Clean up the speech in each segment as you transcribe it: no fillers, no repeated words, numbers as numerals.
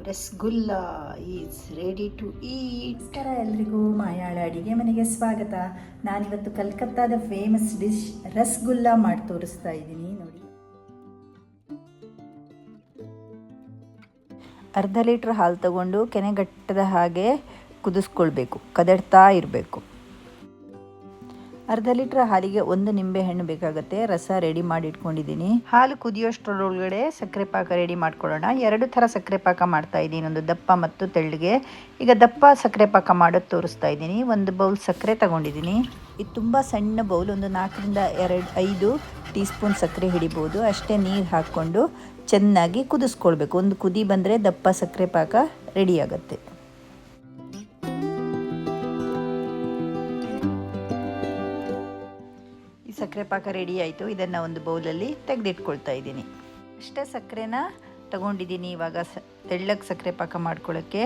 Rasgulla is ready to eat. ನಮಸ್ಕಾರ ಎಲ್ರಿಗೂ, ಮಾಯಾಳ ಅಡಿಗೆ ಮನೆಗೆ ಸ್ವಾಗತ. ನಾನಿವತ್ತು ಕಲ್ಕತ್ತಾದ ಫೇಮಸ್ ಡಿಶ್ ರಸಗುಲ್ಲ ಮಾಡಿ ತೋರಿಸ್ತಾ ಇದ್ದೀನಿ ನೋಡಿ. ಅರ್ಧ ಲೀಟ್ರ್ ಹಾಲು ತಗೊಂಡು ಕೆನೆಗಟ್ಟದ ಹಾಗೆ ಕುದಿಸ್ಕೊಳ್ಬೇಕು, ಕದಡ್ತಾ ಇರಬೇಕು. ಅರ್ಧ ಲೀಟ್ರ್ ಹಾಲಿಗೆ 1 ನಿಂಬೆ ಹಣ್ಣು ಬೇಕಾಗುತ್ತೆ. ರಸ ರೆಡಿ ಮಾಡಿ ಇಟ್ಕೊಂಡಿದ್ದೀನಿ. ಹಾಲು ಕುದಿಯೋಷ್ಟರೊಳಗಡೆ ಸಕ್ಕರೆ ಪಾಕ ರೆಡಿ ಮಾಡ್ಕೊಳ್ಳೋಣ. 2 ಥರ ಸಕ್ಕರೆ ಪಾಕ ಮಾಡ್ತಾ ಇದ್ದೀನಿ, ಒಂದು ದಪ್ಪ ಮತ್ತು ತೆಳ್ಳಗೆ. ಈಗ ದಪ್ಪ ಸಕ್ಕರೆ ಪಾಕ ಮಾಡೋದು ತೋರಿಸ್ತಾ ಇದ್ದೀನಿ. 1 ಬೌಲ್ ಸಕ್ಕರೆ ತಗೊಂಡಿದ್ದೀನಿ. ಇದು ತುಂಬ ಸಣ್ಣ ಬೌಲ್, ಒಂದು 4 ರಿಂದ 5 ಟೀ ಸ್ಪೂನ್ ಸಕ್ಕರೆ ಹಿಡಿಬೋದು. ಅಷ್ಟೇ ನೀರು ಹಾಕ್ಕೊಂಡು ಚೆನ್ನಾಗಿ ಕುದಿಸ್ಕೊಳ್ಬೇಕು. ಒಂದು ಕುದಿ ಬಂದರೆ ದಪ್ಪ ಸಕ್ಕರೆ ಪಾಕ ರೆಡಿ ಆಗುತ್ತೆ. ಸಕ್ಕರೆ ಪಾಕ ರೆಡಿ ಆಯಿತು. ಇದನ್ನು ಒಂದು ಬೌಲಲ್ಲಿ ತೆಗೆದಿಟ್ಕೊಳ್ತಾ ಇದ್ದೀನಿ. ಅಷ್ಟೇ ಸಕ್ಕರೆನ ತಗೊಂಡಿದ್ದೀನಿ. ಇವಾಗ ತೆಳ್ಳಗೆ ಸಕ್ಕರೆ ಪಾಕ ಮಾಡ್ಕೊಳ್ಳೋಕ್ಕೆ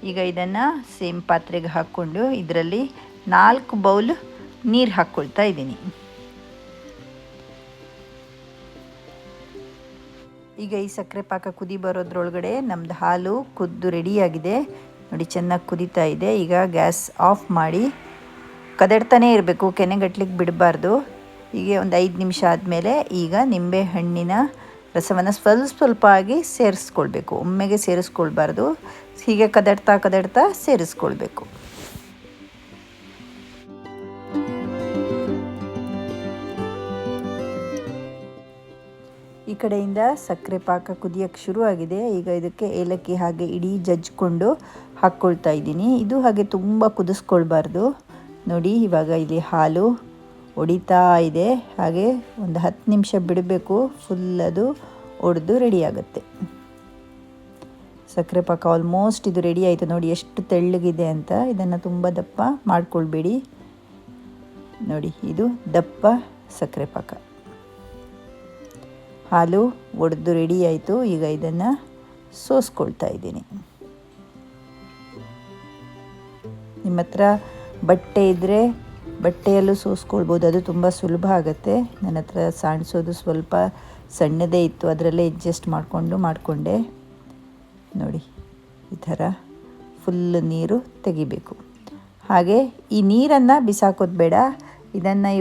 ಈಗ ಇದನ್ನು ಸೇಮ್ ಪಾತ್ರೆಗೆ ಹಾಕ್ಕೊಂಡು ಇದರಲ್ಲಿ 4 ಬೌಲ್ ನೀರು ಹಾಕ್ಕೊಳ್ತಾ ಇದ್ದೀನಿ. ಈಗ ಈ ಸಕ್ಕರೆ ಪಾಕ ಕುದಿ ಬರೋದ್ರೊಳಗಡೆ ನಮ್ಮದು ಹಾಲು ಕುದ್ದು ರೆಡಿಯಾಗಿದೆ ನೋಡಿ, ಚೆನ್ನಾಗಿ ಕುದೀತಾ ಇದೆ. ಈಗ ಗ್ಯಾಸ್ ಆಫ್ ಮಾಡಿ ಕದಡ್ತಾನೇ ಇರಬೇಕು, ಕೆನೆಗಟ್ಲಿಕ್ಕೆ ಬಿಡಬಾರ್ದು. ಹೀಗೆ ಒಂದು 5 ನಿಮಿಷ ಆದಮೇಲೆ ಈಗ ನಿಂಬೆ ಹಣ್ಣಿನ ರಸವನ್ನು ಸ್ವಲ್ಪ ಆಗಿ ಸೇರಿಸ್ಕೊಳ್ಬೇಕು. ಒಮ್ಮೆಗೆ ಸೇರಿಸ್ಕೊಳ್ಬಾರ್ದು, ಹೀಗೆ ಕದಡ್ತಾ ಸೇರಿಸ್ಕೊಳ್ಬೇಕು. ಈ ಕಡೆಯಿಂದ ಸಕ್ಕರೆ ಪಾಕ ಕುದಿಯೋಕ್ಕೆ ಶುರುವಾಗಿದೆ. ಈಗ ಇದಕ್ಕೆ ಏಲಕ್ಕಿ ಹಾಗೆ ಇಡೀ ಜಜ್ಜಿಕೊಂಡು ಹಾಕ್ಕೊಳ್ತಾ ಇದ್ದೀನಿ. ಇದು ಹಾಗೆ ತುಂಬ ಕುದಿಸ್ಕೊಳ್ಬಾರ್ದು ನೋಡಿ. ಇವಾಗ ಇಲ್ಲಿ ಹಾಲು ಒಡಿತಾ ಇದೆ, ಹಾಗೆ ಒಂದು 10 ನಿಮಿಷ ಬಿಡಬೇಕು. ಫುಲ್ ಅದು ಒಡೆದು ರೆಡಿ ಆಗುತ್ತೆ. ಸಕ್ಕರೆ ಪಾಕ ಆಲ್ಮೋಸ್ಟ್ ಇದು ರೆಡಿ ಆಯಿತು ನೋಡಿ, ಎಷ್ಟು ತೆಳ್ಳಗಿದೆ ಅಂತ. ಇದನ್ನು ತುಂಬ ದಪ್ಪ ಮಾಡ್ಕೊಳ್ಬೇಡಿ ನೋಡಿ, ಇದು ದಪ್ಪ ಸಕ್ಕರೆ ಪಾಕ. ಹಾಲು ಒಡೆದು ರೆಡಿ ಆಯಿತು. ಈಗ ಇದನ್ನು ಸೋಸ್ಕೊಳ್ತಾ ಇದ್ದೀನಿ. ನಿಮ್ಮ ಹತ್ರ ಬಟ್ಟೆ ಇದ್ದರೆ ಬಟ್ಟೆಯಲ್ಲೂ ಸೋಸ್ಕೊಳ್ಬೋದು, ಅದು ತುಂಬ ಸುಲಭ ಆಗುತ್ತೆ. ನನ್ನ ಹತ್ರ ಸಾಣಿಸೋದು ಸ್ವಲ್ಪ ಸಣ್ಣದೇ ಇತ್ತು, ಅದರಲ್ಲೇ ಅಡ್ಜಸ್ಟ್ ಮಾಡಿಕೊಂಡೆ ನೋಡಿ. ಈ ಥರ ಫುಲ್ ನೀರು ತೆಗಿಬೇಕು. ಹಾಗೆ ಈ ನೀರನ್ನು ಬಿಸಾಕೋದು ಬೇಡ. ಇದನ್ನು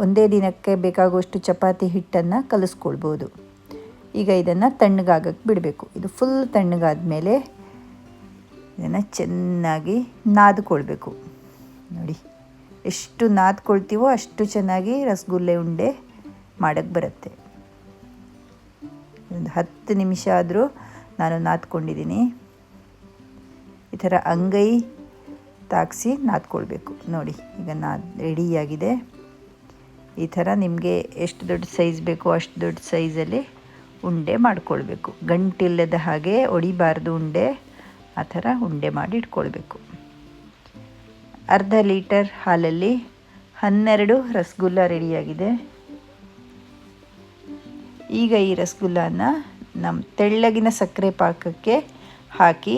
ಒಂದೇ ದಿನಕ್ಕೆ ಬೇಕಾಗುವಷ್ಟು ಚಪಾತಿ ಹಿಟ್ಟನ್ನು ಕಲಿಸ್ಕೊಳ್ಬೋದು. ಈಗ ಇದನ್ನು ತಣ್ಣಗಾಗಕ್ಕೆ ಬಿಡಬೇಕು. ಇದು ಫುಲ್ ತಣ್ಣಗಾದ್ಮೇಲೆ ಇದನ್ನು ಚೆನ್ನಾಗಿ ನಾದ್ಕೊಳ್ಬೇಕು ನೋಡಿ. ಎಷ್ಟು ನಾದ್ಕೊಳ್ತೀವೋ ಅಷ್ಟು ಚೆನ್ನಾಗಿ ರಸಗುಲ್ಲೆ ಉಂಡೆ ಮಾಡೋಕ್ಕೆ ಬರುತ್ತೆ. ಒಂದು 10 ನಿಮಿಷ ಆದರೂ ನಾನು ನಾದ್ಕೊಂಡಿದ್ದೀನಿ. ಈ ಥರ ಅಂಗೈ ತಾಗಿಸಿ ನಾದ್ಕೊಳ್ಬೇಕು ನೋಡಿ. ಈಗ ರೆಡಿಯಾಗಿದೆ. ಈ ಥರ ನಿಮಗೆ ಎಷ್ಟು ದೊಡ್ಡ ಸೈಜ್ ಬೇಕೋ ಅಷ್ಟು ದೊಡ್ಡ ಸೈಜಲ್ಲಿ ಉಂಡೆ ಮಾಡಿಕೊಳ್ಬೇಕು. ಗಂಟಿಲ್ಲದ ಹಾಗೆ ಒಡಿಬಾರ್ದು ಉಂಡೆ, ಆ ಥರ ಉಂಡೆ ಮಾಡಿ ಇಟ್ಕೊಳ್ಬೇಕು. ಅರ್ಧ ಲೀಟರ್ ಹಾಲಲ್ಲಿ 12 ರಸಗುಲ್ಲ ರೆಡಿಯಾಗಿದೆ. ಈಗ ಈ ರಸಗುಲ್ಲನ ನಮ್ಮ ತೆಳ್ಳಗಿನ ಸಕ್ಕರೆ ಪಾಕಕ್ಕೆ ಹಾಕಿ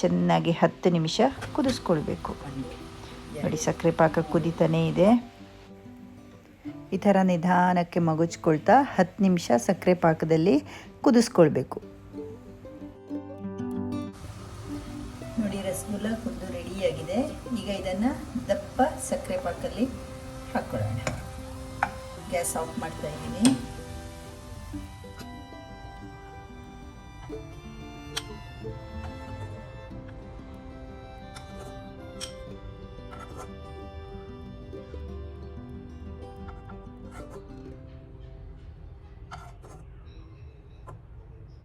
ಚೆನ್ನಾಗಿ 10 ನಿಮಿಷ ಕುದಿಸ್ಕೊಳ್ಬೇಕು ನೋಡಿ. ಸಕ್ಕರೆ ಪಾಕ ಕುದಿತಾನೇ ಇದೆ. ಈ ಥರ ನಿಧಾನಕ್ಕೆ ಮಗುಚ್ಕೊಳ್ತಾ 10 ನಿಮಿಷ ಸಕ್ಕರೆ ಪಾಕದಲ್ಲಿ ಕುದಿಸ್ಕೊಳ್ಬೇಕು ನೋಡಿ. ರಸಗುಲ್ಲ ಕುದ್ದು ರೆಡಿಯಾಗಿದೆ. ಈಗ ಇದನ್ನು ದಪ್ಪ ಸಕ್ಕರೆ ಪಾಕಲ್ಲಿ ಹಾಕ್ಕೊಳ್ಳೋಣ. ಗ್ಯಾಸ್ ಆಫ್ ಮಾಡ್ತಾ ಇದ್ದೀನಿ.